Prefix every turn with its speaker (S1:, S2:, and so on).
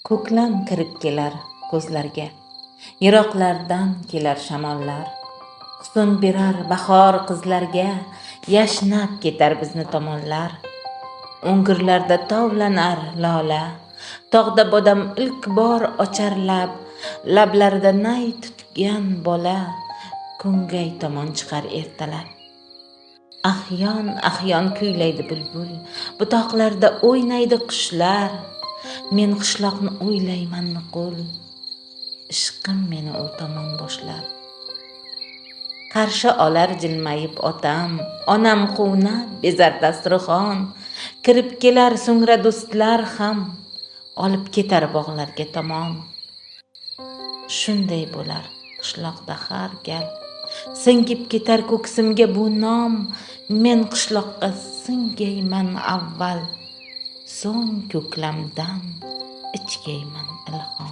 S1: Ko'klam kirib kelar ko'zlarga, yiroqlardan kelar shamollar. Husn berar bahor qizlarga, yashnab ketar bizni tomonlar. O'ngirlarda tovlanar lola, tog'da bodam ilk bor ochar lablarida nay tutgan bola, ko'ngay tomon chiqar ertalab. Ahyon kuylaydi bulbul, butoqlarda o'ynaydi qushlar. Men qishloqni o'ylayman nuqul, ishqim meni u tomon boshlar. Qarshi olar jilmayib otam, onam quvnab bezar dasturxon. Kirib kelar so'ngra do'stlar ham, olib ketar bog'larga tomon. Shunday bo'lar qishloqda har gal, singib ketar ko'ksimga bu nom. Men qishloqqa singayman avval, so'ng ko'klamdan ichgayman ilhom.